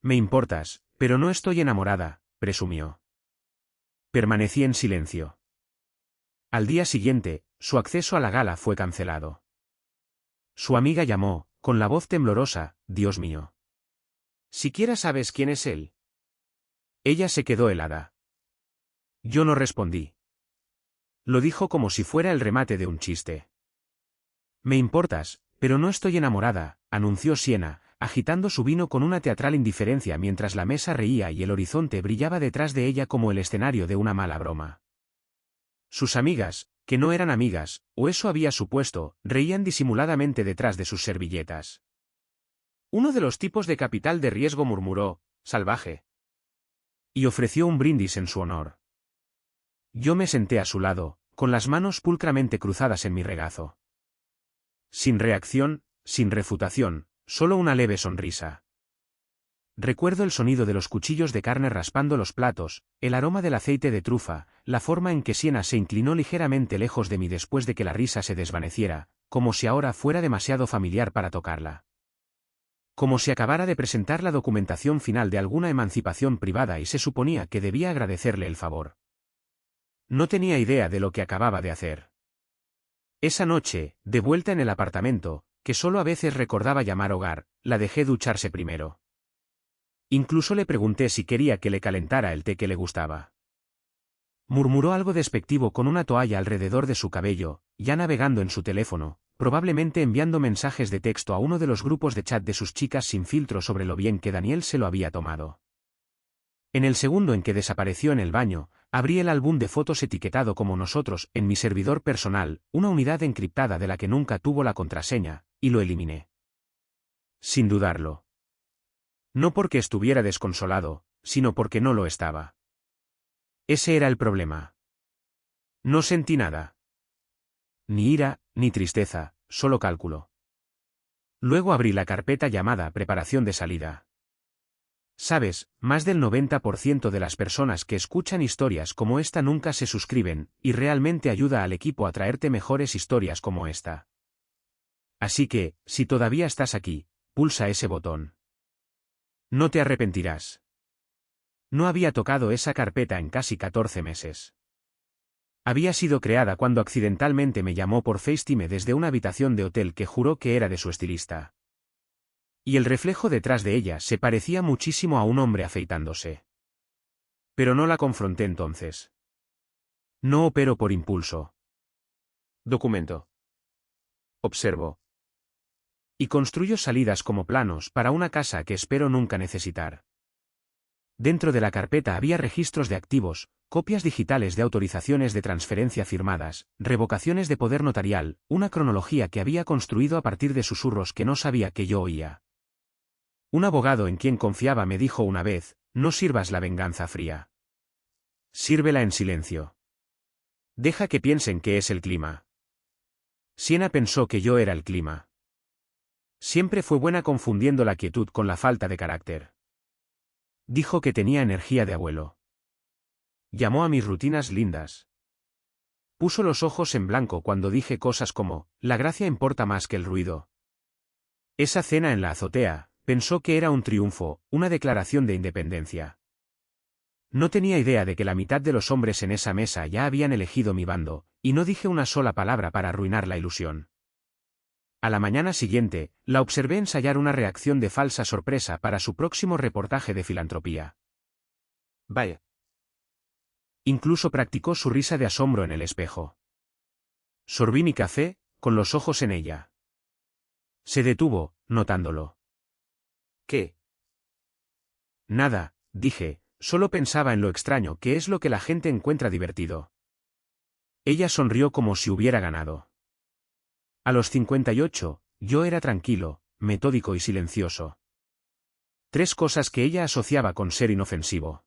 Me importas, pero no estoy enamorada, presumió. Permanecí en silencio. Al día siguiente, su acceso a la gala fue cancelado. Su amiga llamó, con la voz temblorosa, Dios mío. ¿Siquiera sabes quién es él? Ella se quedó helada. Yo no respondí. Lo dijo como si fuera el remate de un chiste. Me importas, pero no estoy enamorada, anunció Siena, agitando su vino con una teatral indiferencia mientras la mesa reía y el horizonte brillaba detrás de ella como el escenario de una mala broma. Sus amigas, que no eran amigas, o eso había supuesto, reían disimuladamente detrás de sus servilletas. Uno de los tipos de capital de riesgo murmuró, salvaje. Y ofreció un brindis en su honor. Yo me senté a su lado, con las manos pulcramente cruzadas en mi regazo. Sin reacción, sin refutación, solo una leve sonrisa. Recuerdo el sonido de los cuchillos de carne raspando los platos, el aroma del aceite de trufa, la forma en que Siena se inclinó ligeramente lejos de mí después de que la risa se desvaneciera, como si ahora fuera demasiado familiar para tocarla. Como si acabara de presentar la documentación final de alguna emancipación privada y se suponía que debía agradecerle el favor. No tenía idea de lo que acababa de hacer. Esa noche, de vuelta en el apartamento, que solo a veces recordaba llamar hogar, la dejé ducharse primero. Incluso le pregunté si quería que le calentara el té que le gustaba. Murmuró algo despectivo con una toalla alrededor de su cabello, ya navegando en su teléfono, probablemente enviando mensajes de texto a uno de los grupos de chat de sus chicas sin filtro sobre lo bien que Daniel se lo había tomado. En el segundo en que desapareció en el baño, abrí el álbum de fotos etiquetado como nosotros en mi servidor personal, una unidad encriptada de la que nunca tuvo la contraseña, y lo eliminé. Sin dudarlo. No porque estuviera desconsolado, sino porque no lo estaba. Ese era el problema. No sentí nada. Ni ira, ni tristeza, solo cálculo. Luego abrí la carpeta llamada Preparación de salida. Sabes, más del 90% de las personas que escuchan historias como esta nunca se suscriben, y realmente ayuda al equipo a traerte mejores historias como esta. Así que, si todavía estás aquí, pulsa ese botón. No te arrepentirás. No había tocado esa carpeta en casi 14 meses. Había sido creada cuando accidentalmente me llamó por FaceTime desde una habitación de hotel que juró que era de su estilista. Y el reflejo detrás de ella se parecía muchísimo a un hombre afeitándose. Pero no la confronté entonces. No opero por impulso. Documento. Observo. Y construyo salidas como planos para una casa que espero nunca necesitar. Dentro de la carpeta había registros de activos, copias digitales de autorizaciones de transferencia firmadas, revocaciones de poder notarial, una cronología que había construido a partir de susurros que no sabía que yo oía. Un abogado en quien confiaba me dijo una vez, no sirvas la venganza fría. Sírvela en silencio. Deja que piensen que es el clima. Siena pensó que yo era el clima. Siempre fue buena confundiendo la quietud con la falta de carácter. Dijo que tenía energía de abuelo. Llamó a mis rutinas lindas. Puso los ojos en blanco cuando dije cosas como, la gracia importa más que el ruido. Esa cena en la azotea, pensó que era un triunfo, una declaración de independencia. No tenía idea de que la mitad de los hombres en esa mesa ya habían elegido mi bando, y no dije una sola palabra para arruinar la ilusión. A la mañana siguiente, la observé ensayar una reacción de falsa sorpresa para su próximo reportaje de filantropía. Vaya. Incluso practicó su risa de asombro en el espejo. Sorbí mi café, con los ojos en ella. Se detuvo, notándolo. ¿Qué? Nada, dije, solo pensaba en lo extraño que es lo que la gente encuentra divertido. Ella sonrió como si hubiera ganado. A los 58, yo era tranquilo, metódico y silencioso. 3 cosas que ella asociaba con ser inofensivo.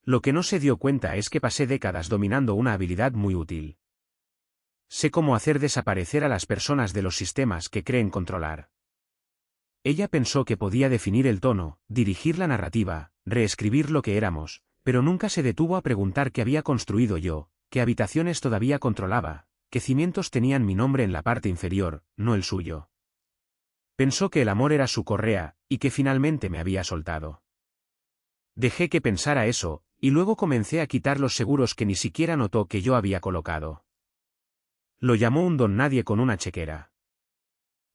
Lo que no se dio cuenta es que pasé décadas dominando una habilidad muy útil. Sé cómo hacer desaparecer a las personas de los sistemas que creen controlar. Ella pensó que podía definir el tono, dirigir la narrativa, reescribir lo que éramos, pero nunca se detuvo a preguntar qué había construido yo, qué habitaciones todavía controlaba, qué cimientos tenían mi nombre en la parte inferior, no el suyo. Pensó que el amor era su correa, y que finalmente me había soltado. Dejé que pensara eso, y luego comencé a quitar los seguros que ni siquiera notó que yo había colocado. Lo llamó un don nadie con una chequera.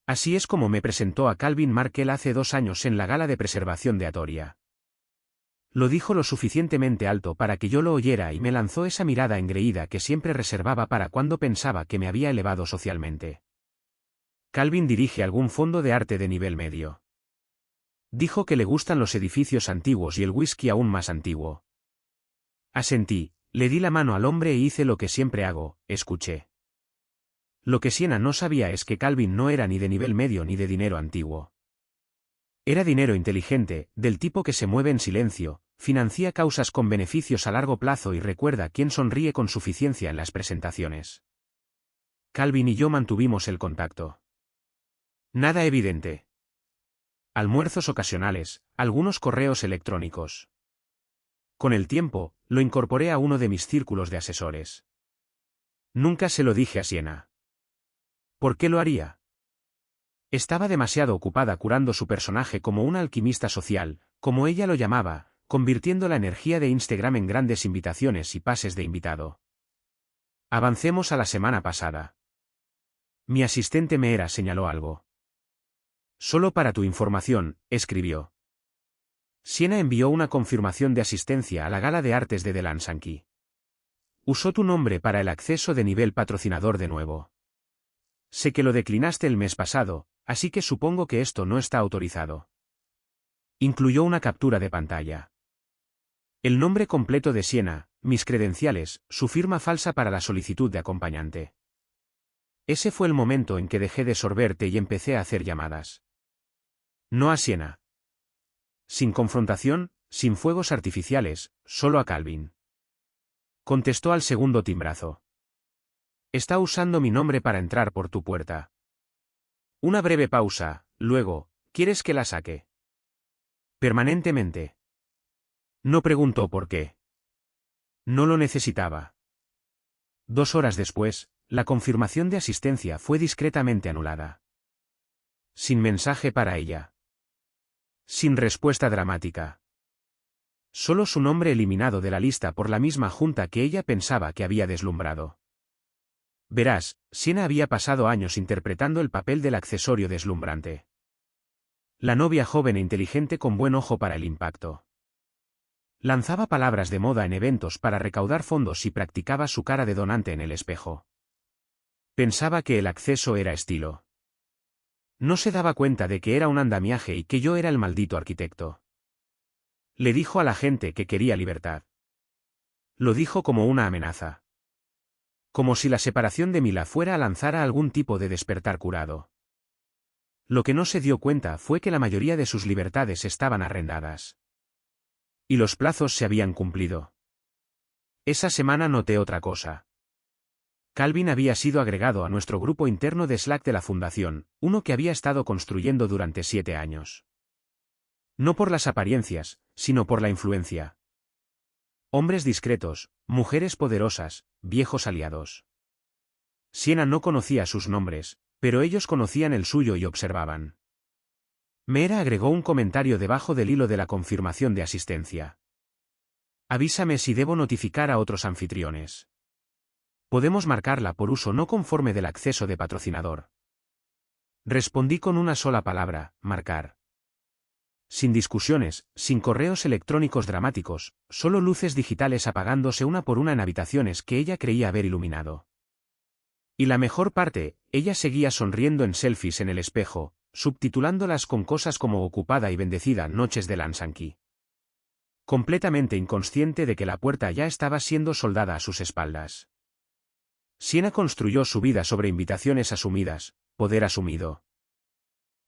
Así es como me presentó a Calvin Markell hace 2 años en la gala de preservación de Atoria. Lo dijo lo suficientemente alto para que yo lo oyera y me lanzó esa mirada engreída que siempre reservaba para cuando pensaba que me había elevado socialmente. Calvin dirige algún fondo de arte de nivel medio. Dijo que le gustan los edificios antiguos y el whisky aún más antiguo. Asentí, le di la mano al hombre e hice lo que siempre hago, escuché. Lo que Siena no sabía es que Calvin no era ni de nivel medio ni de dinero antiguo. Era dinero inteligente, del tipo que se mueve en silencio, financia causas con beneficios a largo plazo y recuerda quién sonríe con suficiencia en las presentaciones. Calvin y yo mantuvimos el contacto. Nada evidente. Almuerzos ocasionales, algunos correos electrónicos. Con el tiempo, lo incorporé a uno de mis círculos de asesores. Nunca se lo dije a Siena. ¿Por qué lo haría? Estaba demasiado ocupada curando su personaje como una alquimista social, como ella lo llamaba, convirtiendo la energía de Instagram en grandes invitaciones y pases de invitado. Avancemos a la semana pasada. Mi asistente Meera señaló algo. Solo para tu información, escribió. Siena envió una confirmación de asistencia a la gala de artes de Delansky. Usó tu nombre para el acceso de nivel patrocinador de nuevo. Sé que lo declinaste el mes pasado, así que supongo que esto no está autorizado. Incluyó una captura de pantalla. El nombre completo de Siena, mis credenciales, su firma falsa para la solicitud de acompañante. Ese fue el momento en que dejé de sorberte y empecé a hacer llamadas. No a Siena. Sin confrontación, sin fuegos artificiales, solo a Calvin. Contestó al segundo timbrazo. Está usando mi nombre para entrar por tu puerta. Una breve pausa, luego, ¿quieres que la saque? Permanentemente. No preguntó por qué. No lo necesitaba. 2 horas después, la confirmación de asistencia fue discretamente anulada. Sin mensaje para ella. Sin respuesta dramática. Solo su nombre eliminado de la lista por la misma junta que ella pensaba que había deslumbrado. Verás, Siena había pasado años interpretando el papel del accesorio deslumbrante. La novia joven e inteligente con buen ojo para el impacto. Lanzaba palabras de moda en eventos para recaudar fondos y practicaba su cara de donante en el espejo. Pensaba que el acceso era estilo. No se daba cuenta de que era un andamiaje y que yo era el maldito arquitecto. Le dijo a la gente que quería libertad. Lo dijo como una amenaza. Como si la separación de Mila fuera a lanzar a algún tipo de despertar curado. Lo que no se dio cuenta fue que la mayoría de sus libertades estaban arrendadas. Y los plazos se habían cumplido. Esa semana noté otra cosa. Calvin había sido agregado a nuestro grupo interno de Slack de la Fundación, uno que había estado construyendo durante 7 años. No por las apariencias, sino por la influencia. Hombres discretos, mujeres poderosas, viejos aliados. Siena no conocía sus nombres, pero ellos conocían el suyo y observaban. Meera agregó un comentario debajo del hilo de la confirmación de asistencia. Avísame si debo notificar a otros anfitriones. Podemos marcarla por uso no conforme del acceso de patrocinador. Respondí con una sola palabra, marcar. Sin discusiones, sin correos electrónicos dramáticos, solo luces digitales apagándose una por una en habitaciones que ella creía haber iluminado. Y la mejor parte, ella seguía sonriendo en selfies en el espejo, subtitulándolas con cosas como ocupada y bendecida noches de Lansanki. Completamente inconsciente de que la puerta ya estaba siendo soldada a sus espaldas. Siena construyó su vida sobre invitaciones asumidas, poder asumido.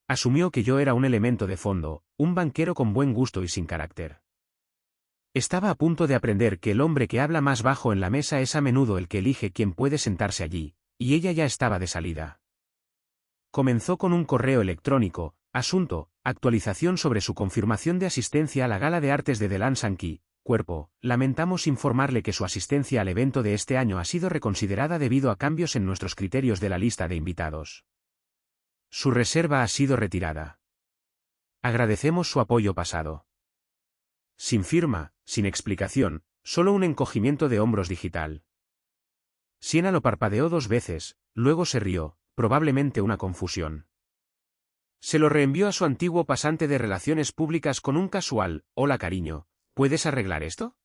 Asumió que yo era un elemento de fondo, un banquero con buen gusto y sin carácter. Estaba a punto de aprender que el hombre que habla más bajo en la mesa es a menudo el que elige quién puede sentarse allí, y ella ya estaba de salida. Comenzó con un correo electrónico, asunto, actualización sobre su confirmación de asistencia a la gala de artes de Delansky. Cuerpo, lamentamos informarle que su asistencia al evento de este año ha sido reconsiderada debido a cambios en nuestros criterios de la lista de invitados. Su reserva ha sido retirada. Agradecemos su apoyo pasado. Sin firma, sin explicación, solo un encogimiento de hombros digital. Siena lo parpadeó 2 veces, luego se rió, probablemente una confusión. Se lo reenvió a su antiguo pasante de relaciones públicas con un casual: «Hola cariño, ¿puedes arreglar esto?».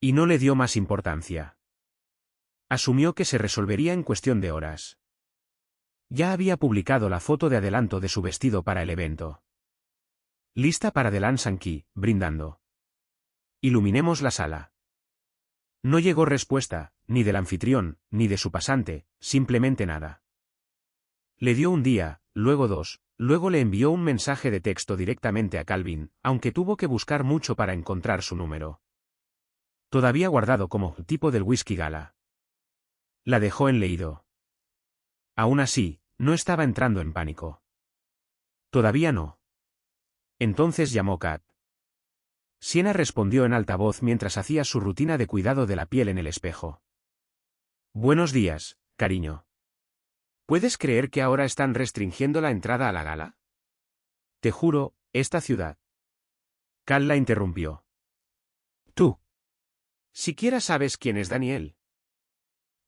Y no le dio más importancia. Asumió que se resolvería en cuestión de horas. Ya había publicado la foto de adelanto de su vestido para el evento. Lista para Delan Sankey, brindando. Iluminemos la sala. No llegó respuesta, ni del anfitrión, ni de su pasante, simplemente nada. Le dio un día, luego 2, luego le envió un mensaje de texto directamente a Calvin, aunque tuvo que buscar mucho para encontrar su número. Todavía guardado como tipo del whisky gala. La dejó en leído. Aún así, no estaba entrando en pánico. Todavía no. Entonces llamó Kat. Siena respondió en alta voz mientras hacía su rutina de cuidado de la piel en el espejo. Buenos días, cariño. ¿Puedes creer que ahora están restringiendo la entrada a la gala? Te juro, esta ciudad. Kat la interrumpió. Tú. ¿Siquiera sabes quién es Daniel?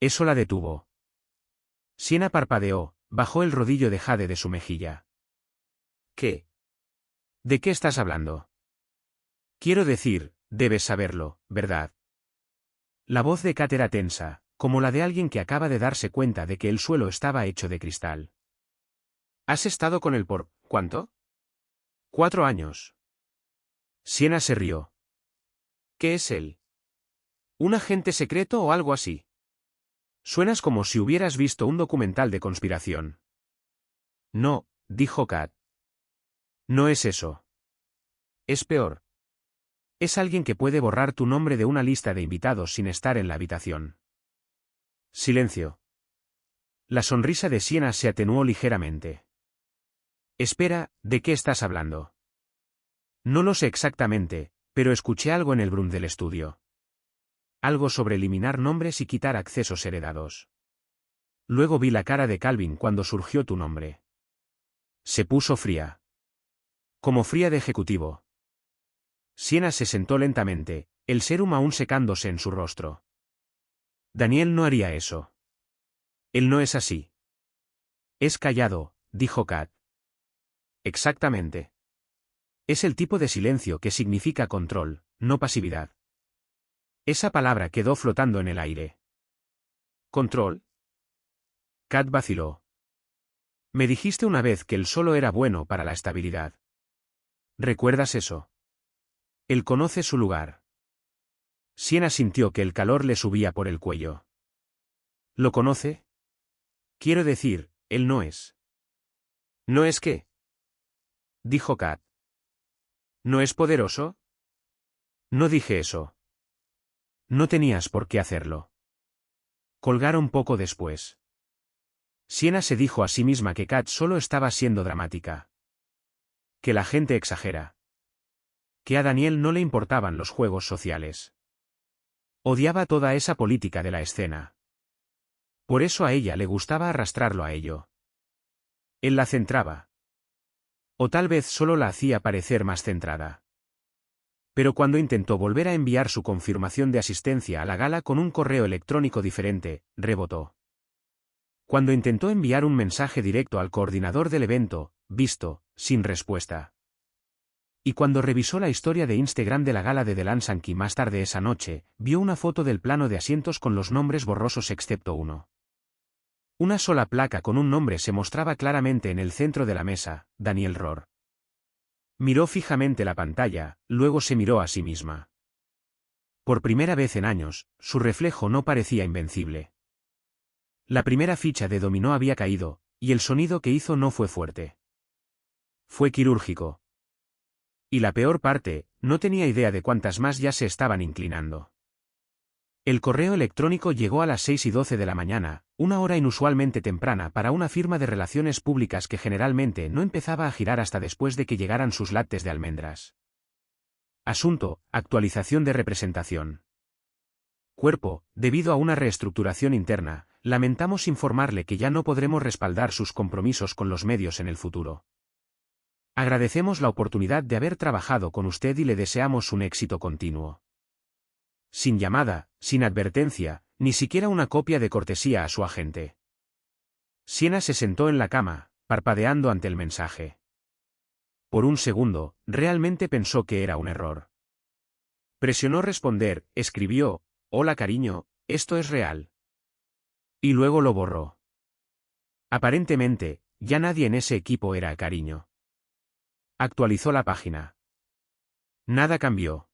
Eso la detuvo. Siena parpadeó, bajó el rodillo de jade de su mejilla. ¿Qué? ¿De qué estás hablando? Quiero decir, debes saberlo, ¿verdad? La voz de Kat era tensa, como la de alguien que acaba de darse cuenta de que el suelo estaba hecho de cristal. ¿Has estado con él por cuánto? 4 años. Siena se rió. ¿Qué es él? ¿Un agente secreto o algo así? Suenas como si hubieras visto un documental de conspiración. No, dijo Kat. No es eso. Es peor. Es alguien que puede borrar tu nombre de una lista de invitados sin estar en la habitación. Silencio. La sonrisa de Siena se atenuó ligeramente. Espera, ¿de qué estás hablando? No lo sé exactamente, pero escuché algo en el brum del estudio. Algo sobre eliminar nombres y quitar accesos heredados. Luego vi la cara de Calvin cuando surgió tu nombre. Se puso fría. Como fría de ejecutivo. Siena se sentó lentamente, el sérum aún secándose en su rostro. Daniel no haría eso. Él no es así. Es callado, dijo Kat. Exactamente. Es el tipo de silencio que significa control, no pasividad. Esa palabra quedó flotando en el aire. ¿Control? Kat vaciló. Me dijiste una vez que él solo era bueno para la estabilidad. ¿Recuerdas eso? Él conoce su lugar. Siena sintió que el calor le subía por el cuello. ¿Lo conoce? Quiero decir, él no es. ¿No es qué? Dijo Kat. ¿No es poderoso? No dije eso. No tenías por qué hacerlo. Colgaron poco después. Siena se dijo a sí misma que Kat solo estaba siendo dramática. Que la gente exagera. Que a Daniel no le importaban los juegos sociales. Odiaba toda esa política de la escena. Por eso a ella le gustaba arrastrarlo a ello. Él la centraba. O tal vez solo la hacía parecer más centrada. Pero cuando intentó volver a enviar su confirmación de asistencia a la gala con un correo electrónico diferente, rebotó. Cuando intentó enviar un mensaje directo al coordinador del evento, visto, sin respuesta. Y cuando revisó la historia de Instagram de la gala de Delan Sankey más tarde esa noche, vio una foto del plano de asientos con los nombres borrosos excepto uno. Una sola placa con un nombre se mostraba claramente en el centro de la mesa: Daniel Rohr. Miró fijamente la pantalla, luego se miró a sí misma. Por primera vez en años, su reflejo no parecía invencible. La primera ficha de dominó había caído, y el sonido que hizo no fue fuerte. Fue quirúrgico. Y la peor parte, no tenía idea de cuántas más ya se estaban inclinando. El correo electrónico llegó a las 6:12 de la mañana, una hora inusualmente temprana para una firma de relaciones públicas que generalmente no empezaba a girar hasta después de que llegaran sus lattes de almendras. Asunto: actualización de representación. Cuerpo: debido a una reestructuración interna, Lamentamos informarle que ya no podremos respaldar sus compromisos con los medios en el futuro. Agradecemos la oportunidad de haber trabajado con usted y le deseamos un éxito continuo. Sin llamada, sin advertencia, ni siquiera una copia de cortesía a su agente. Siena se sentó en la cama, parpadeando ante el mensaje. Por un segundo, realmente pensó que era un error. Presionó responder, escribió, «Hola cariño, esto es real». Y luego lo borró. Aparentemente, ya nadie en ese equipo era cariño. Actualizó la página. Nada cambió.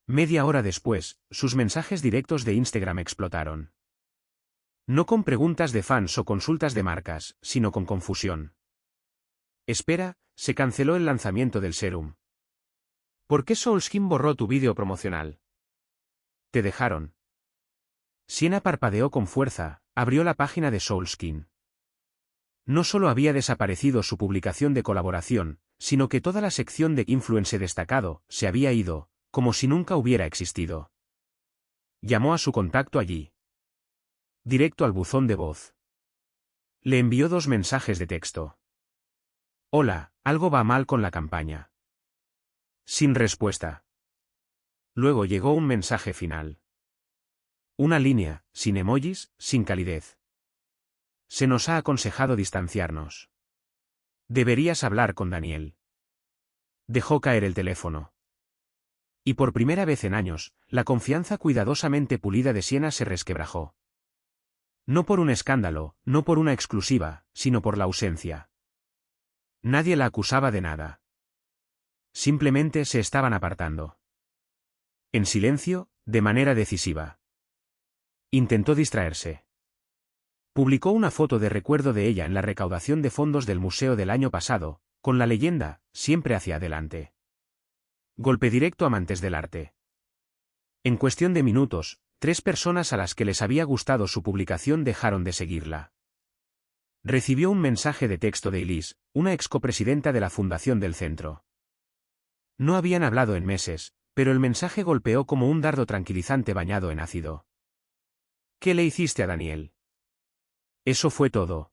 Media hora después, sus mensajes directos de Instagram explotaron. No con preguntas de fans o consultas de marcas, sino con confusión. Espera, se canceló el lanzamiento del serum. ¿Por qué Soulskin borró tu vídeo promocional? Te dejaron. Siena parpadeó con fuerza, abrió la página de Soulskin. No solo había desaparecido su publicación de colaboración, sino que toda la sección de influencer destacado se había ido, como si nunca hubiera existido. Llamó a su contacto allí. Directo al buzón de voz. Le envió 2 mensajes de texto. Hola, algo va mal con la campaña. Sin respuesta. Luego llegó un mensaje final. Una línea, sin emojis, sin calidez. Se nos ha aconsejado distanciarnos. Deberías hablar con Daniel. Dejó caer el teléfono. Y por primera vez en años, la confianza cuidadosamente pulida de Siena se resquebrajó. No por un escándalo, no por una exclusiva, sino por la ausencia. Nadie la acusaba de nada. Simplemente se estaban apartando. En silencio, de manera decisiva. Intentó distraerse. Publicó una foto de recuerdo de ella en la recaudación de fondos del museo del año pasado, con la leyenda, siempre hacia adelante. Golpe directo a amantes del arte. En cuestión de minutos, 3 personas a las que les había gustado su publicación dejaron de seguirla. Recibió un mensaje de texto de Elise, una excopresidenta de la fundación del centro. No habían hablado en meses, pero el mensaje golpeó como un dardo tranquilizante bañado en ácido. ¿Qué le hiciste a Daniel? Eso fue todo.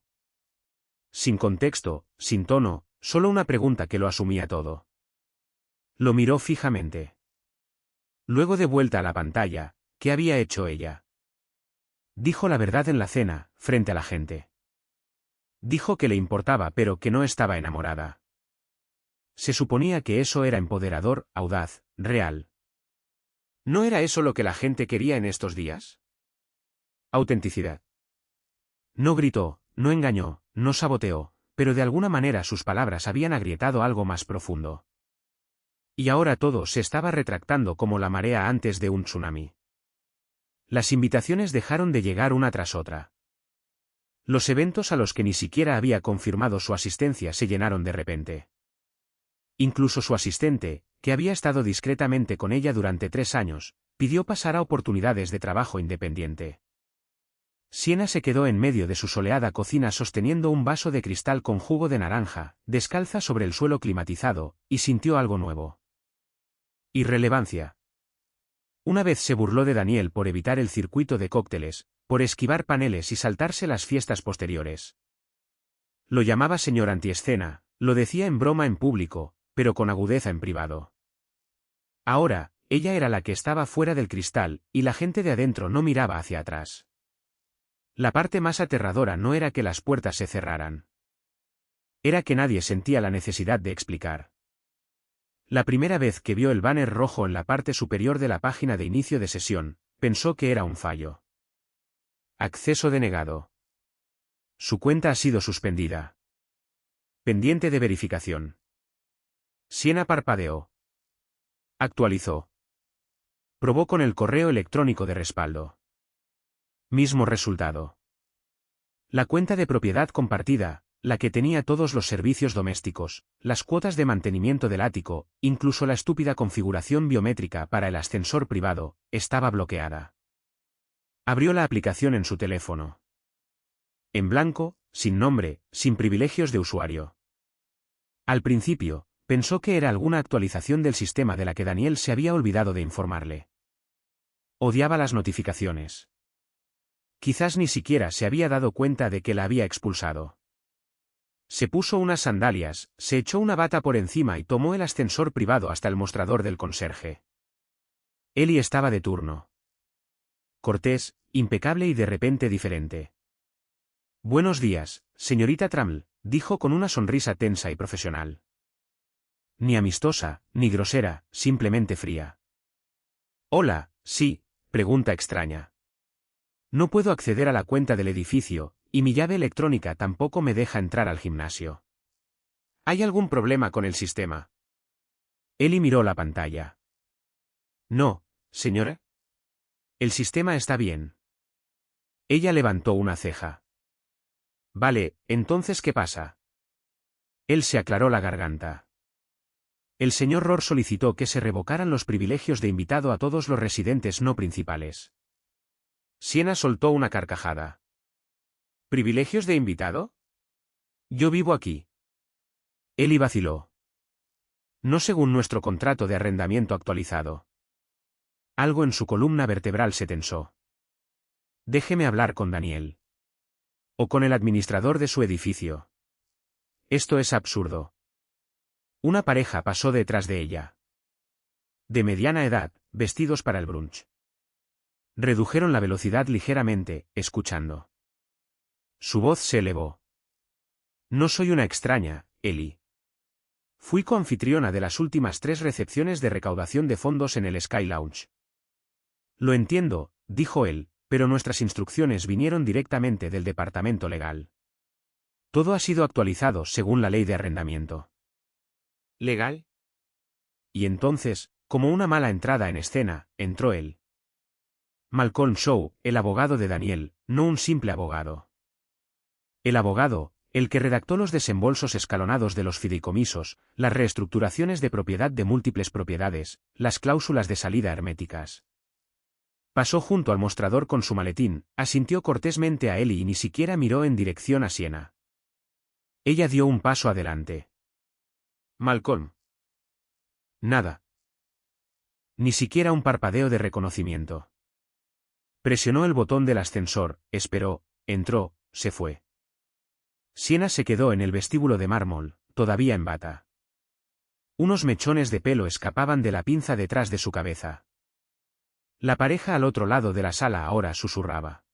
Sin contexto, sin tono, solo una pregunta que lo asumía todo. Lo miró fijamente. Luego de vuelta a la pantalla, ¿qué había hecho ella? Dijo la verdad en la cena, frente a la gente. Dijo que le importaba pero que no estaba enamorada. Se suponía que eso era empoderador, audaz, real. ¿No era eso lo que la gente quería en estos días? Autenticidad. No gritó, no engañó, no saboteó, pero de alguna manera sus palabras habían agrietado algo más profundo. Y ahora todo se estaba retractando como la marea antes de un tsunami. Las invitaciones dejaron de llegar una tras otra. Los eventos a los que ni siquiera había confirmado su asistencia se llenaron de repente. Incluso su asistente, que había estado discretamente con ella durante 3 años, pidió pasar a oportunidades de trabajo independiente. Siena se quedó en medio de su soleada cocina sosteniendo un vaso de cristal con jugo de naranja, descalza sobre el suelo climatizado, y sintió algo nuevo. Irrelevancia. Una vez se burló de Daniel por evitar el circuito de cócteles, por esquivar paneles y saltarse las fiestas posteriores. Lo llamaba señor antiescena, lo decía en broma en público, pero con agudeza en privado. Ahora, ella era la que estaba fuera del cristal, y la gente de adentro no miraba hacia atrás. La parte más aterradora no era que las puertas se cerraran. Era que nadie sentía la necesidad de explicar. La primera vez que vio el banner rojo en la parte superior de la página de inicio de sesión, pensó que era un fallo. Acceso denegado. Su cuenta ha sido suspendida. Pendiente de verificación. Siena parpadeó. Actualizó. Probó con el correo electrónico de respaldo. Mismo resultado. La cuenta de propiedad compartida, la que tenía todos los servicios domésticos, las cuotas de mantenimiento del ático, incluso la estúpida configuración biométrica para el ascensor privado, estaba bloqueada. Abrió la aplicación en su teléfono. En blanco, sin nombre, sin privilegios de usuario. Al principio, pensó que era alguna actualización del sistema de la que Daniel se había olvidado de informarle. Odiaba las notificaciones. Quizás ni siquiera se había dado cuenta de que la había expulsado. Se puso unas sandalias, se echó una bata por encima y tomó el ascensor privado hasta el mostrador del conserje. Ellie estaba de turno. Cortés, impecable y de repente diferente. «Buenos días, señorita Traml», dijo con una sonrisa tensa y profesional. Ni amistosa, ni grosera, simplemente fría. «Hola, sí», pregunta extraña. «No puedo acceder a la cuenta del edificio, y mi llave electrónica tampoco me deja entrar al gimnasio. ¿Hay algún problema con el sistema?» Ellie miró la pantalla. «No, señora. El sistema está bien». Ella levantó una ceja. «Vale, entonces ¿qué pasa?» Él se aclaró la garganta. El señor Rohr solicitó que se revocaran los privilegios de invitado a todos los residentes no principales. Siena soltó una carcajada. ¿Privilegios de invitado? Yo vivo aquí. Ellie vaciló. No según nuestro contrato de arrendamiento actualizado. Algo en su columna vertebral se tensó. Déjeme hablar con Daniel. O con el administrador de su edificio. Esto es absurdo. Una pareja pasó detrás de ella. De mediana edad, vestidos para el brunch. Redujeron la velocidad ligeramente, escuchando. Su voz se elevó. No soy una extraña, Ellie. Fui coanfitriona de las últimas 3 recepciones de recaudación de fondos en el Sky Lounge. Lo entiendo, dijo él, pero nuestras instrucciones vinieron directamente del departamento legal. Todo ha sido actualizado según la ley de arrendamiento. ¿Legal? Y entonces, como una mala entrada en escena, entró él. Malcolm Shaw, el abogado de Daniel, no un simple abogado. El abogado, el que redactó los desembolsos escalonados de los fideicomisos, las reestructuraciones de propiedad de múltiples propiedades, las cláusulas de salida herméticas. Pasó junto al mostrador con su maletín, asintió cortésmente a Ellie y ni siquiera miró en dirección a Siena. Ella dio un paso adelante. Malcolm. Nada. Ni siquiera un parpadeo de reconocimiento. Presionó el botón del ascensor, esperó, entró, se fue. Siena se quedó en el vestíbulo de mármol, todavía en bata. Unos mechones de pelo escapaban de la pinza detrás de su cabeza. La pareja al otro lado de la sala ahora susurraba.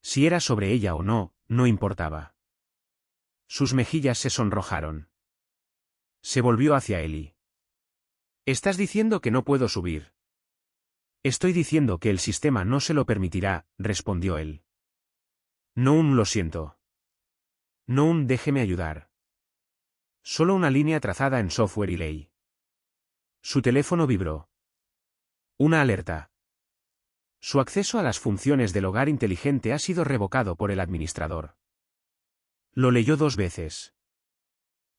Si era sobre ella o no, no importaba. Sus mejillas se sonrojaron. Se volvió hacia Ellie. «¿Estás diciendo que no puedo subir?» «Estoy diciendo que el sistema no se lo permitirá», respondió él. «No, lo siento. No, déjeme ayudar». Solo una línea trazada en software y ley. Su teléfono vibró. Una alerta. Su acceso a las funciones del hogar inteligente ha sido revocado por el administrador. Lo leyó 2 veces.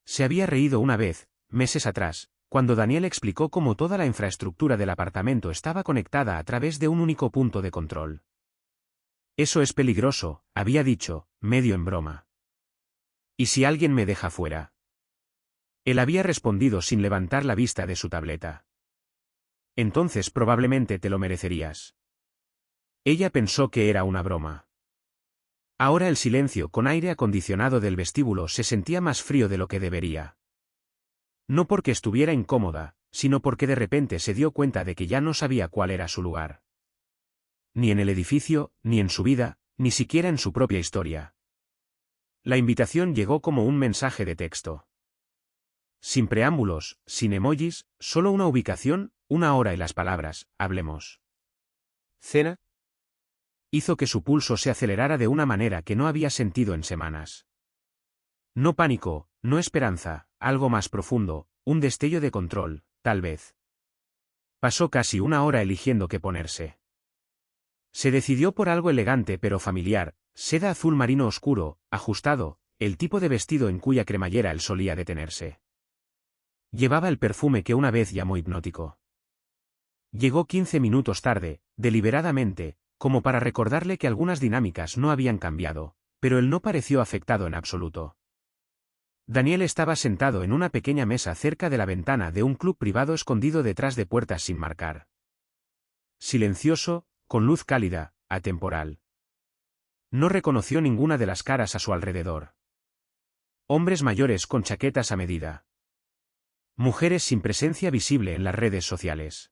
Se había reído una vez, meses atrás, cuando Daniel explicó cómo toda la infraestructura del apartamento estaba conectada a través de un único punto de control. Eso es peligroso, había dicho, medio en broma. ¿Y si alguien me deja fuera? Él había respondido sin levantar la vista de su tableta. Entonces probablemente te lo merecerías. Ella pensó que era una broma. Ahora el silencio con aire acondicionado del vestíbulo se sentía más frío de lo que debería. No porque estuviera incómoda, sino porque de repente se dio cuenta de que ya no sabía cuál era su lugar. Ni en el edificio, ni en su vida, ni siquiera en su propia historia. La invitación llegó como un mensaje de texto. Sin preámbulos, sin emojis, solo una ubicación, una hora y las palabras, hablemos. ¿Cena? Hizo que su pulso se acelerara de una manera que no había sentido en semanas. No pánico, no esperanza, algo más profundo, un destello de control, tal vez. Pasó casi una hora eligiendo qué ponerse. Se decidió por algo elegante pero familiar, seda azul marino oscuro, ajustado, el tipo de vestido en cuya cremallera él solía detenerse. Llevaba el perfume que una vez llamó hipnótico. Llegó 15 minutos tarde, deliberadamente, como para recordarle que algunas dinámicas no habían cambiado, pero él no pareció afectado en absoluto. Daniel estaba sentado en una pequeña mesa cerca de la ventana de un club privado escondido detrás de puertas sin marcar. Silencioso, con luz cálida, atemporal. No reconoció ninguna de las caras a su alrededor. Hombres mayores con chaquetas a medida. Mujeres sin presencia visible en las redes sociales.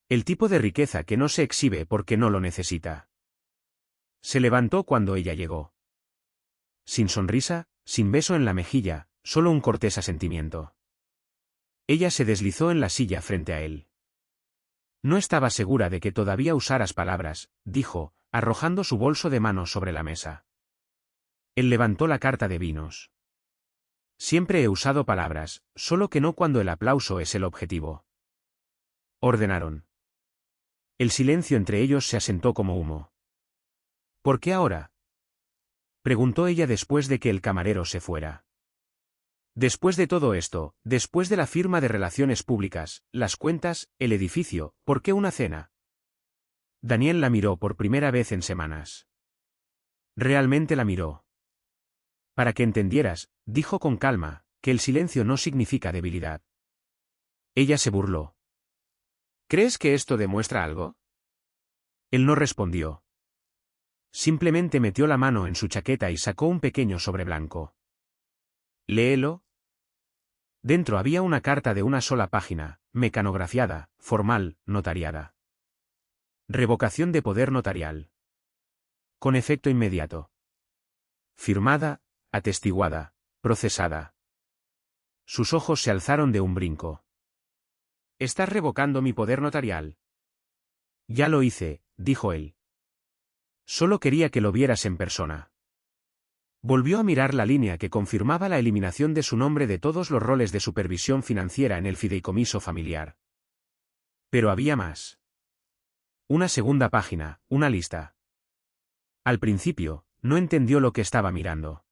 El tipo de riqueza que no se exhibe porque no lo necesita. Se levantó cuando ella llegó. Sin sonrisa, sin beso en la mejilla, solo un cortés asentimiento. Ella se deslizó en la silla frente a él. No estaba segura de que todavía usaras palabras, dijo, arrojando su bolso de mano sobre la mesa. Él levantó la carta de vinos. Siempre he usado palabras, solo que no cuando el aplauso es el objetivo. Ordenaron. El silencio entre ellos se asentó como humo. ¿Por qué ahora?, preguntó ella después de que el camarero se fuera. Después de todo esto, después de la firma de relaciones públicas, las cuentas, el edificio, ¿por qué una cena? Daniel la miró por primera vez en semanas. Realmente la miró. Para que entendieras, dijo con calma, que el silencio no significa debilidad. Ella se burló. ¿Crees que esto demuestra algo? Él no respondió. Simplemente metió la mano en su chaqueta y sacó un pequeño sobre blanco. Léelo. Dentro había una carta de una sola página, mecanografiada, formal, notariada. Revocación de poder notarial. Con efecto inmediato. Firmada, atestiguada, procesada. Sus ojos se alzaron de un brinco. ¿Estás revocando mi poder notarial? Ya lo hice, dijo él. Solo quería que lo vieras en persona. Volvió a mirar la línea que confirmaba la eliminación de su nombre de todos los roles de supervisión financiera en el fideicomiso familiar. Pero había más. Una segunda página, una lista. Al principio, no entendió lo que estaba mirando.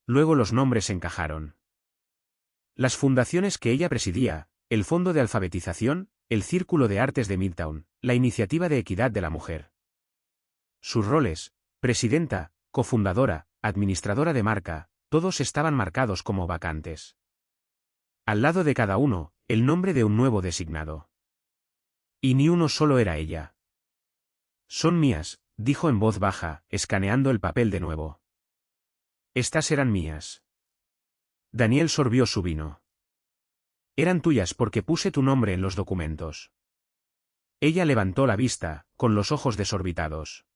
Luego los nombres encajaron. Las fundaciones que ella presidía, el Fondo de Alfabetización, el Círculo de Artes de Midtown, la Iniciativa de Equidad de la Mujer. Sus roles, presidenta, cofundadora, administradora de marca, todos estaban marcados como vacantes. Al lado de cada uno, el nombre de un nuevo designado. Y ni uno solo era ella. Son mías, dijo en voz baja, escaneando el papel de nuevo. Estas eran mías. Daniel sorbió su vino. Eran tuyas porque puse tu nombre en los documentos. Ella levantó la vista, con los ojos desorbitados.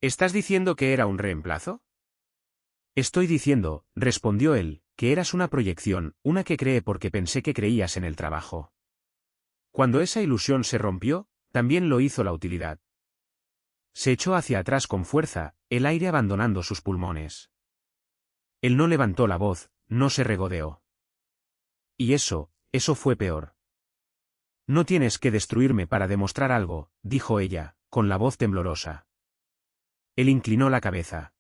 ¿Estás diciendo que era un reemplazo? Estoy diciendo, respondió él, que eras una proyección, una que cree porque pensé que creías en el trabajo. Cuando esa ilusión se rompió, también lo hizo la utilidad. Se echó hacia atrás con fuerza, el aire abandonando sus pulmones. Él no levantó la voz, no se regodeó. Y eso fue peor. No tienes que destruirme para demostrar algo, dijo ella, con la voz temblorosa. Él inclinó la cabeza.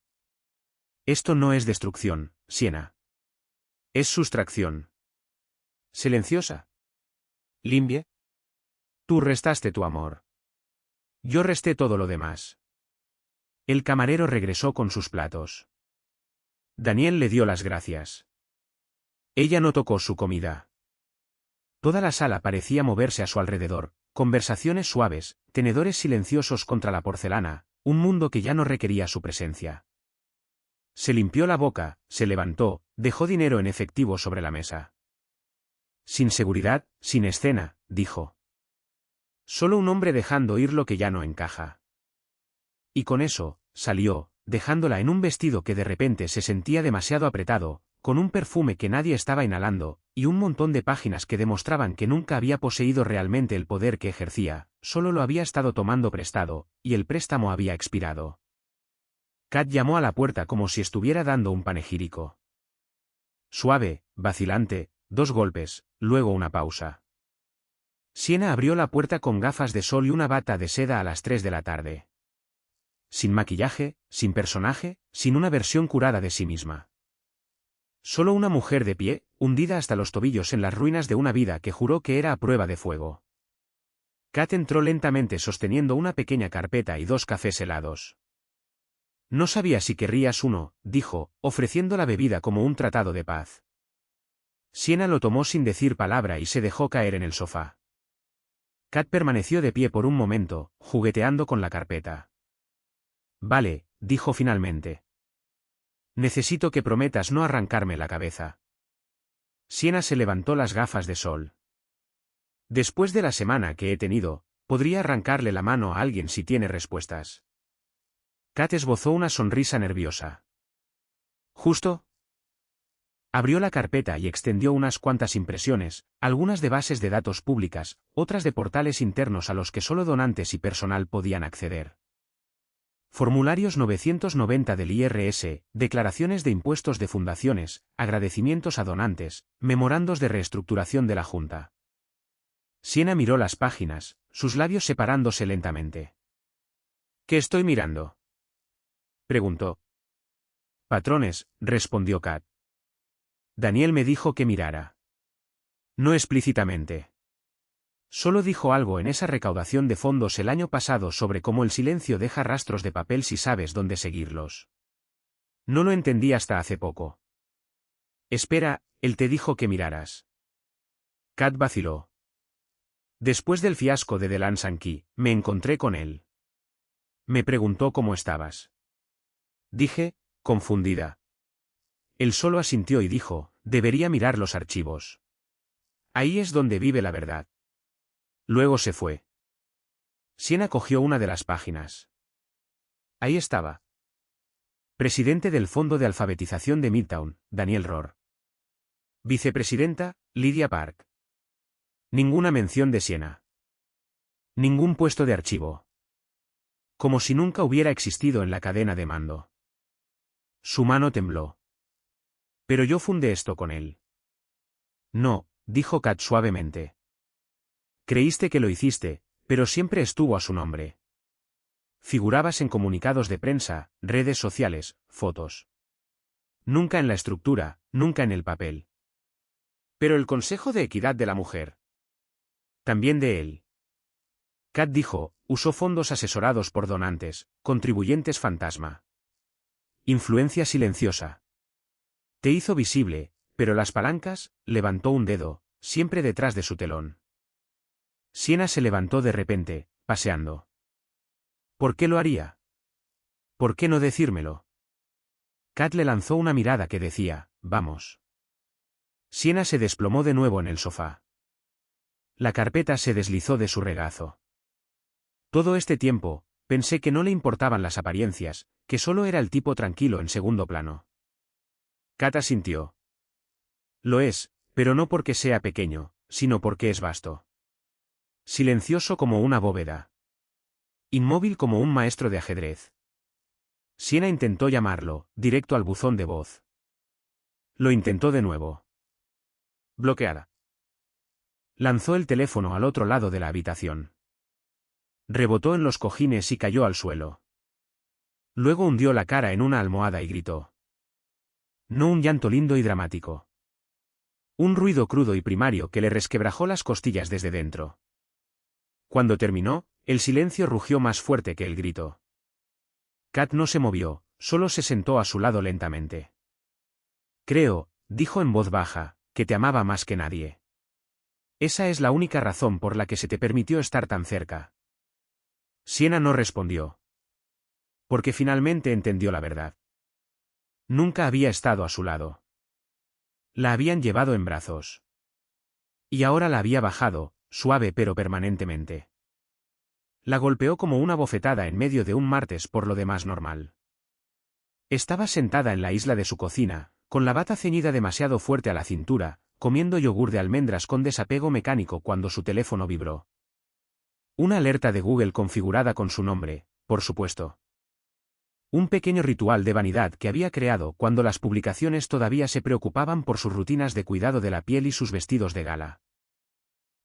Esto no es destrucción, Siena. Es sustracción. Silenciosa. Limpie. Tú restaste tu amor. Yo resté todo lo demás. El camarero regresó con sus platos. Daniel le dio las gracias. Ella no tocó su comida. Toda la sala parecía moverse a su alrededor, conversaciones suaves, tenedores silenciosos contra la porcelana, un mundo que ya no requería su presencia. Se limpió la boca, se levantó, dejó dinero en efectivo sobre la mesa. Sin seguridad, sin escena, dijo. Solo un hombre dejando ir lo que ya no encaja. Y con eso, salió, dejándola en un vestido que de repente se sentía demasiado apretado, con un perfume que nadie estaba inhalando, y un montón de páginas que demostraban que nunca había poseído realmente el poder que ejercía, solo lo había estado tomando prestado, y el préstamo había expirado. Kat llamó a la puerta como si estuviera dando un panegírico. Suave, vacilante, 2 golpes, luego una pausa. Siena abrió la puerta con gafas de sol y una bata de seda a las 3 de la tarde. Sin maquillaje, sin personaje, sin una versión curada de sí misma. Solo una mujer de pie, hundida hasta los tobillos en las ruinas de una vida que juró que era a prueba de fuego. Kat entró lentamente sosteniendo una pequeña carpeta y 2 cafés helados. No sabía si querrías uno, dijo, ofreciendo la bebida como un tratado de paz. Siena lo tomó sin decir palabra y se dejó caer en el sofá. Kat permaneció de pie por un momento, jugueteando con la carpeta. Vale, dijo finalmente. Necesito que prometas no arrancarme la cabeza. Siena se levantó las gafas de sol. Después de la semana que he tenido, podría arrancarle la mano a alguien si tiene respuestas. Kat esbozó una sonrisa nerviosa. ¿Justo? Abrió la carpeta y extendió unas cuantas impresiones, algunas de bases de datos públicas, otras de portales internos a los que solo donantes y personal podían acceder. Formularios 990 del IRS, declaraciones de impuestos de fundaciones, agradecimientos a donantes, memorandos de reestructuración de la Junta. Siena miró las páginas, sus labios separándose lentamente. ¿Qué estoy mirando?, preguntó. Patrones, respondió Kat. Daniel me dijo que mirara. No explícitamente. Solo dijo algo en esa recaudación de fondos el año pasado sobre cómo el silencio deja rastros de papel si sabes dónde seguirlos. No lo entendí hasta hace poco. Espera, él te dijo que miraras. Kat vaciló. Después del fiasco de Delan Sankey, me encontré con él. Me preguntó cómo estabas. Dije, confundida. Él solo asintió y dijo, debería mirar los archivos. Ahí es donde vive la verdad. Luego se fue. Siena cogió una de las páginas. Ahí estaba. Presidente del Fondo de Alfabetización de Midtown, Daniel Rohr. Vicepresidenta, Lydia Park. Ninguna mención de Siena. Ningún puesto de archivo. Como si nunca hubiera existido en la cadena de mando. Su mano tembló. Pero yo fundé esto con él. No, dijo Kat suavemente. Creíste que lo hiciste, pero siempre estuvo a su nombre. Figurabas en comunicados de prensa, redes sociales, fotos. Nunca en la estructura, nunca en el papel. Pero el Consejo de Equidad de la Mujer. También de él. Kat dijo, usó fondos asesorados por donantes, contribuyentes fantasma. Influencia silenciosa. Te hizo visible, pero las palancas, levantó un dedo, siempre detrás de su telón. Siena se levantó de repente, paseando. ¿Por qué lo haría? ¿Por qué no decírmelo? Kat le lanzó una mirada que decía, vamos. Siena se desplomó de nuevo en el sofá. La carpeta se deslizó de su regazo. Todo este tiempo, pensé que no le importaban las apariencias, que solo era el tipo tranquilo en segundo plano. Kat asintió. Lo es, pero no porque sea pequeño, sino porque es vasto. Silencioso como una bóveda. Inmóvil como un maestro de ajedrez. Siena intentó llamarlo, directo al buzón de voz. Lo intentó de nuevo. Bloqueada. Lanzó el teléfono al otro lado de la habitación. Rebotó en los cojines y cayó al suelo. Luego hundió la cara en una almohada y gritó. No un llanto lindo y dramático. Un ruido crudo y primario que le resquebrajó las costillas desde dentro. Cuando terminó, el silencio rugió más fuerte que el grito. Kat no se movió, solo se sentó a su lado lentamente. Creo, dijo en voz baja, que te amaba más que nadie. Esa es la única razón por la que se te permitió estar tan cerca. Siena no respondió. Porque finalmente entendió la verdad. Nunca había estado a su lado. La habían llevado en brazos. Y ahora la había bajado, suave pero permanentemente. La golpeó como una bofetada en medio de un martes por lo demás normal. Estaba sentada en la isla de su cocina, con la bata ceñida demasiado fuerte a la cintura, comiendo yogur de almendras con desapego mecánico cuando su teléfono vibró. Una alerta de Google configurada con su nombre, por supuesto. Un pequeño ritual de vanidad que había creado cuando las publicaciones todavía se preocupaban por sus rutinas de cuidado de la piel y sus vestidos de gala.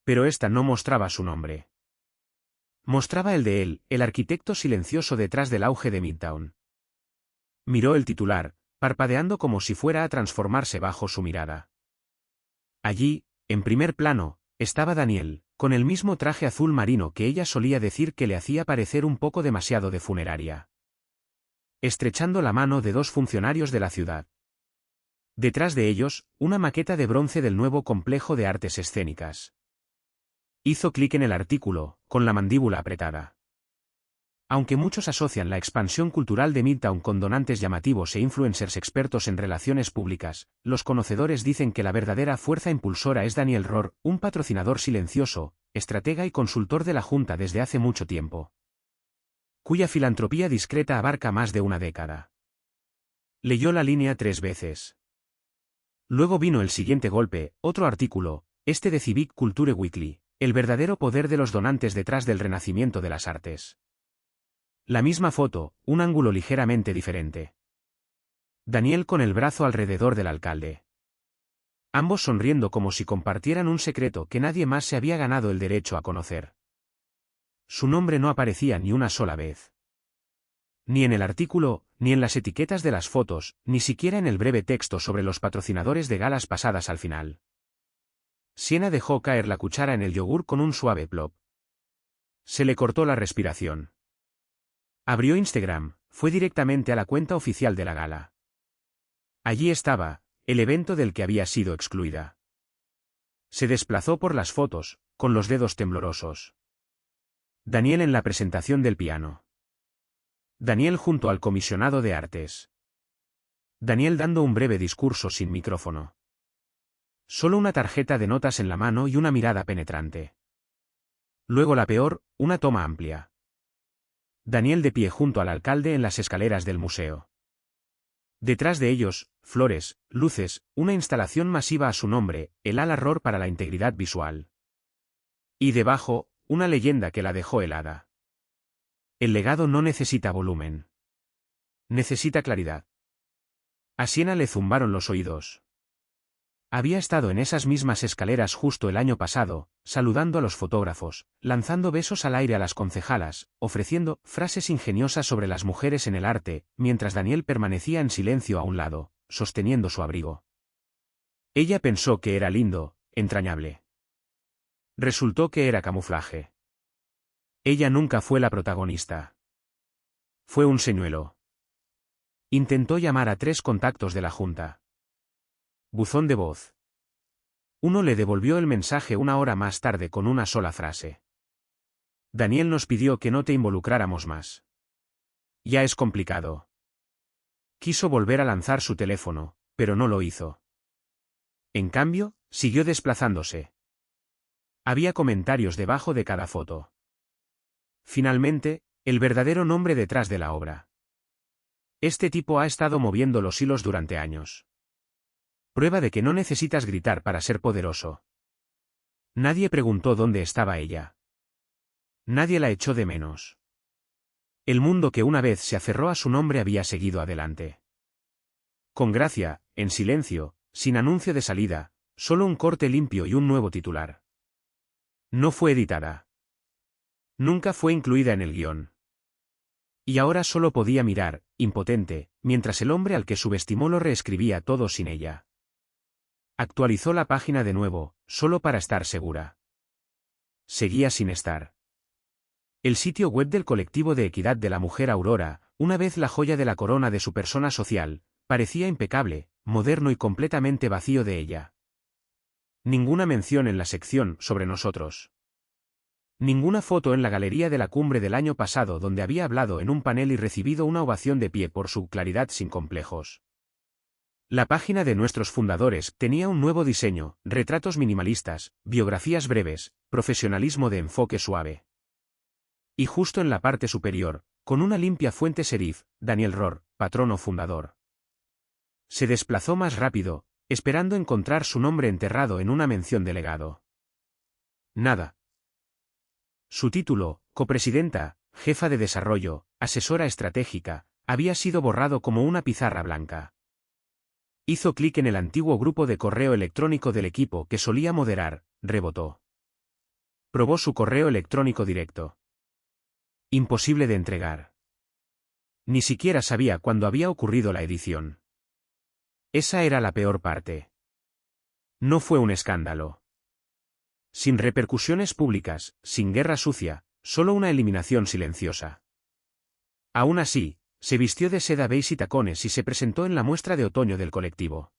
Pero esta no mostraba su nombre. Mostraba el de él, el arquitecto silencioso detrás del auge de Midtown. Miró el titular, parpadeando como si fuera a transformarse bajo su mirada. Allí, en primer plano, estaba Daniel, con el mismo traje azul marino que ella solía decir que le hacía parecer un poco demasiado de funeraria. Estrechando la mano de dos funcionarios de la ciudad. Detrás de ellos, una maqueta de bronce del nuevo complejo de artes escénicas. Hizo clic en el artículo, con la mandíbula apretada. Aunque muchos asocian la expansión cultural de Midtown con donantes llamativos e influencers expertos en relaciones públicas, los conocedores dicen que la verdadera fuerza impulsora es Daniel Rohr, un patrocinador silencioso, estratega y consultor de la Junta desde hace mucho tiempo, cuya filantropía discreta abarca más de una década. Leyó la línea 3 veces. Luego vino el siguiente golpe, otro artículo, este de Civic Culture Weekly, el verdadero poder de los donantes detrás del renacimiento de las artes. La misma foto, un ángulo ligeramente diferente. Daniel con el brazo alrededor del alcalde. Ambos sonriendo como si compartieran un secreto que nadie más se había ganado el derecho a conocer. Su nombre no aparecía ni una sola vez. Ni en el artículo, ni en las etiquetas de las fotos, ni siquiera en el breve texto sobre los patrocinadores de galas pasadas al final. Siena dejó caer la cuchara en el yogur con un suave plop. Se le cortó la respiración. Abrió Instagram, fue directamente a la cuenta oficial de la gala. Allí estaba, el evento del que había sido excluida. Se desplazó por las fotos, con los dedos temblorosos. Daniel en la presentación del piano. Daniel junto al comisionado de artes. Daniel dando un breve discurso sin micrófono. Solo una tarjeta de notas en la mano y una mirada penetrante. Luego la peor, una toma amplia. Daniel de pie junto al alcalde en las escaleras del museo. Detrás de ellos, flores, luces, una instalación masiva a su nombre, el ala Rohr para la integridad visual. Y debajo, una leyenda que la dejó helada. El legado no necesita volumen. Necesita claridad. A Siena le zumbaron los oídos. Había estado en esas mismas escaleras justo el año pasado, saludando a los fotógrafos, lanzando besos al aire a las concejalas, ofreciendo frases ingeniosas sobre las mujeres en el arte, mientras Daniel permanecía en silencio a un lado, sosteniendo su abrigo. Ella pensó que era lindo, entrañable. Resultó que era camuflaje. Ella nunca fue la protagonista. Fue un señuelo. Intentó llamar a 3 contactos de la Junta. Buzón de voz. Uno le devolvió el mensaje una hora más tarde con una sola frase. Daniel nos pidió que no te involucráramos más. Ya es complicado. Quiso volver a lanzar su teléfono, pero no lo hizo. En cambio, siguió desplazándose. Había comentarios debajo de cada foto. Finalmente, el verdadero nombre detrás de la obra. Este tipo ha estado moviendo los hilos durante años. Prueba de que no necesitas gritar para ser poderoso. Nadie preguntó dónde estaba ella. Nadie la echó de menos. El mundo que una vez se aferró a su nombre había seguido adelante. Con gracia, en silencio, sin anuncio de salida, solo un corte limpio y un nuevo titular. No fue editada. Nunca fue incluida en el guión. Y ahora solo podía mirar, impotente, mientras el hombre al que subestimó lo reescribía todo sin ella. Actualizó la página de nuevo, solo para estar segura. Seguía sin estar. El sitio web del colectivo de equidad de la mujer Aurora, una vez la joya de la corona de su persona social, parecía impecable, moderno y completamente vacío de ella. Ninguna mención en la sección sobre nosotros. Ninguna foto en la galería de la cumbre del año pasado donde había hablado en un panel y recibido una ovación de pie por su claridad sin complejos. La página de nuestros fundadores tenía un nuevo diseño, retratos minimalistas, biografías breves, profesionalismo de enfoque suave. Y justo en la parte superior, con una limpia fuente serif, Daniel Rohr, patrono fundador. Se desplazó más rápido, esperando encontrar su nombre enterrado en una mención de legado. Nada. Su título, copresidenta, jefa de desarrollo, asesora estratégica, había sido borrado como una pizarra blanca. Hizo clic en el antiguo grupo de correo electrónico del equipo que solía moderar, rebotó. Probó su correo electrónico directo. Imposible de entregar. Ni siquiera sabía cuándo había ocurrido la edición. Esa era la peor parte. No fue un escándalo. Sin repercusiones públicas, sin guerra sucia, solo una eliminación silenciosa. Aún así, se vistió de seda beige y tacones y se presentó en la muestra de otoño del colectivo.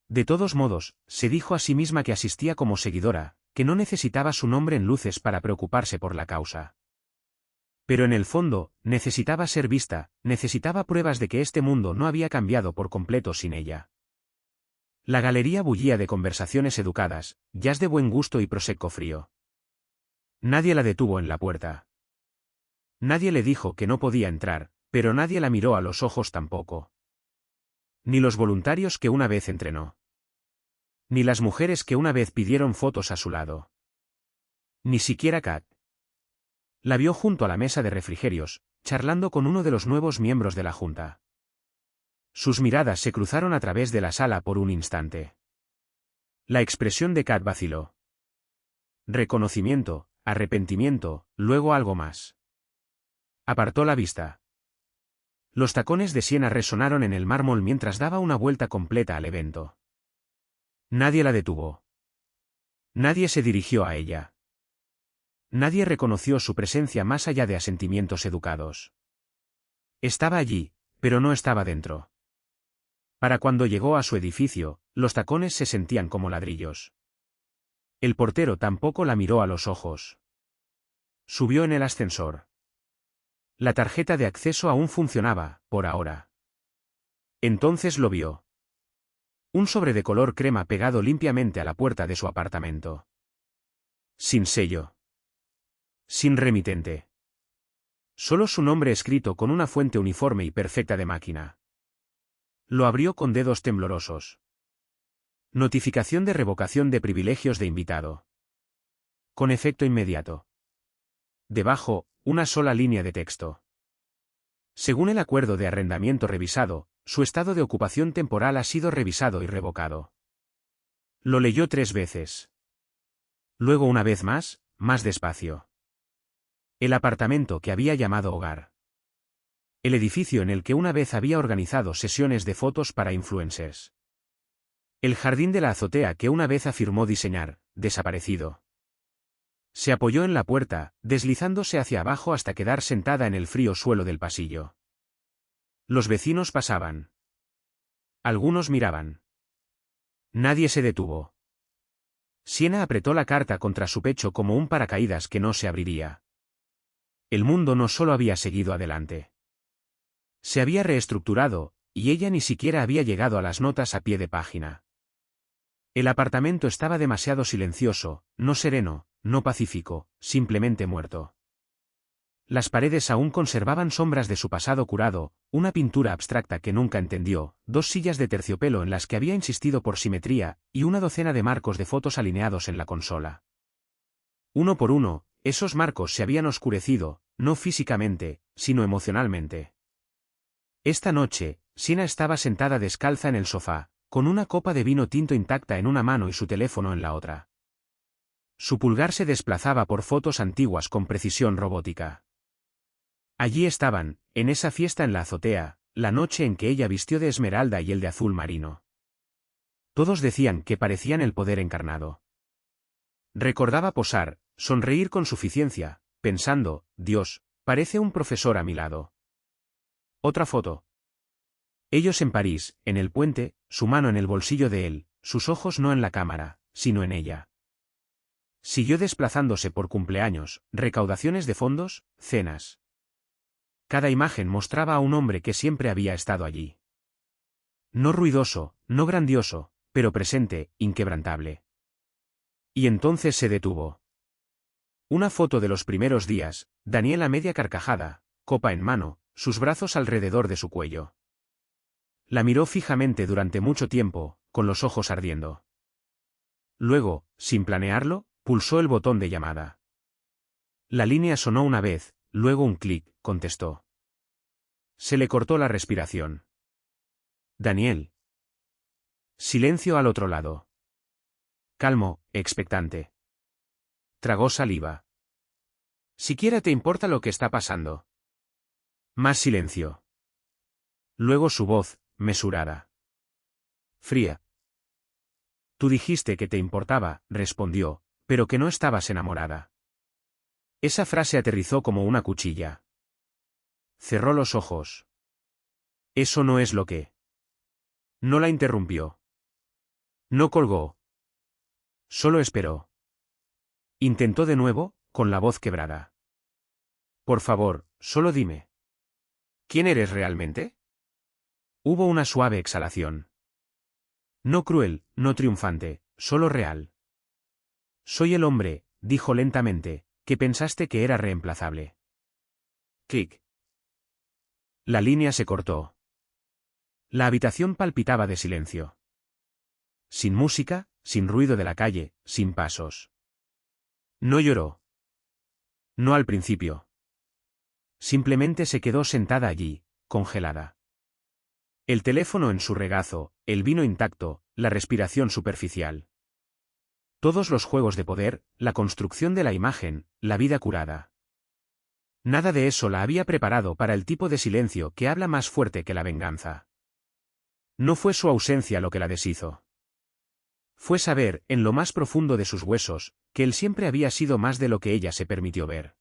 De todos modos, se dijo a sí misma que asistía como seguidora, que no necesitaba su nombre en luces para preocuparse por la causa. Pero en el fondo, necesitaba ser vista, necesitaba pruebas de que este mundo no había cambiado por completo sin ella. La galería bullía de conversaciones educadas, jazz de buen gusto y prosecco frío. Nadie la detuvo en la puerta. Nadie le dijo que no podía entrar, pero nadie la miró a los ojos tampoco. Ni los voluntarios que una vez entrenó. Ni las mujeres que una vez pidieron fotos a su lado. Ni siquiera Kat. La vio junto a la mesa de refrigerios, charlando con uno de los nuevos miembros de la junta. Sus miradas se cruzaron a través de la sala por un instante. La expresión de Kat vaciló. Reconocimiento, arrepentimiento, luego algo más. Apartó la vista. Los tacones de Siena resonaron en el mármol mientras daba una vuelta completa al evento. Nadie la detuvo. Nadie se dirigió a ella. Nadie reconoció su presencia más allá de asentimientos educados. Estaba allí, pero no estaba dentro. Para cuando llegó a su edificio, los tacones se sentían como ladrillos. El portero tampoco la miró a los ojos. Subió en el ascensor. La tarjeta de acceso aún funcionaba, por ahora. Entonces lo vio. Un sobre de color crema pegado limpiamente a la puerta de su apartamento. Sin sello. Sin remitente. Solo su nombre escrito con una fuente uniforme y perfecta de máquina. Lo abrió con dedos temblorosos. Notificación de revocación de privilegios de invitado. Con efecto inmediato. Debajo, una sola línea de texto. Según el acuerdo de arrendamiento revisado, su estado de ocupación temporal ha sido revisado y revocado. Lo leyó 3 veces. Luego una vez más despacio. El apartamento que había llamado hogar. El edificio en el que una vez había organizado sesiones de fotos para influencers. El jardín de la azotea que una vez afirmó diseñar, desaparecido. Se apoyó en la puerta, deslizándose hacia abajo hasta quedar sentada en el frío suelo del pasillo. Los vecinos pasaban. Algunos miraban. Nadie se detuvo. Siena apretó la carta contra su pecho como un paracaídas que no se abriría. El mundo no solo había seguido adelante. Se había reestructurado, y ella ni siquiera había llegado a las notas a pie de página. El apartamento estaba demasiado silencioso, no sereno, no pacífico, simplemente muerto. Las paredes aún conservaban sombras de su pasado curado, una pintura abstracta que nunca entendió, 2 sillas de terciopelo en las que había insistido por simetría, y una docena de marcos de fotos alineados en la consola. Uno por uno, esos marcos se habían oscurecido, no físicamente, sino emocionalmente. Esta noche, Siena estaba sentada descalza en el sofá, con una copa de vino tinto intacta en una mano y su teléfono en la otra. Su pulgar se desplazaba por fotos antiguas con precisión robótica. Allí estaban, en esa fiesta en la azotea, la noche en que ella vistió de esmeralda y él de azul marino. Todos decían que parecían el poder encarnado. Recordaba posar, sonreír con suficiencia, pensando, Dios, parece un profesor a mi lado. Otra foto. Ellos en París, en el puente, su mano en el bolsillo de él, sus ojos no en la cámara, sino en ella. Siguió desplazándose por cumpleaños, recaudaciones de fondos, cenas. Cada imagen mostraba a un hombre que siempre había estado allí. No ruidoso, no grandioso, pero presente, inquebrantable. Y entonces se detuvo. Una foto de los primeros días, Daniel a media carcajada, copa en mano, sus brazos alrededor de su cuello. La miró fijamente durante mucho tiempo, con los ojos ardiendo. Luego, sin planearlo, pulsó el botón de llamada. La línea sonó una vez, luego un clic, contestó. Se le cortó la respiración. Daniel. Silencio al otro lado. Calmo, expectante. Tragó saliva. ¿Siquiera te importa lo que está pasando? Más silencio. Luego su voz, mesurada. Fría. Tú dijiste que te importaba, respondió, pero que no estabas enamorada. Esa frase aterrizó como una cuchilla. Cerró los ojos. Eso no es lo que. No la interrumpió. No colgó. Solo esperó. Intentó de nuevo, con la voz quebrada. Por favor, solo dime. ¿Quién eres realmente? Hubo una suave exhalación. No cruel, no triunfante, solo real. Soy el hombre, dijo lentamente, que pensaste que era reemplazable. Clic. La línea se cortó. La habitación palpitaba de silencio. Sin música, sin ruido de la calle, sin pasos. No lloró. No al principio. Simplemente se quedó sentada allí, congelada. El teléfono en su regazo, el vino intacto, la respiración superficial. Todos los juegos de poder, la construcción de la imagen, la vida curada. Nada de eso la había preparado para el tipo de silencio que habla más fuerte que la venganza. No fue su ausencia lo que la deshizo. Fue saber, en lo más profundo de sus huesos, que él siempre había sido más de lo que ella se permitió ver.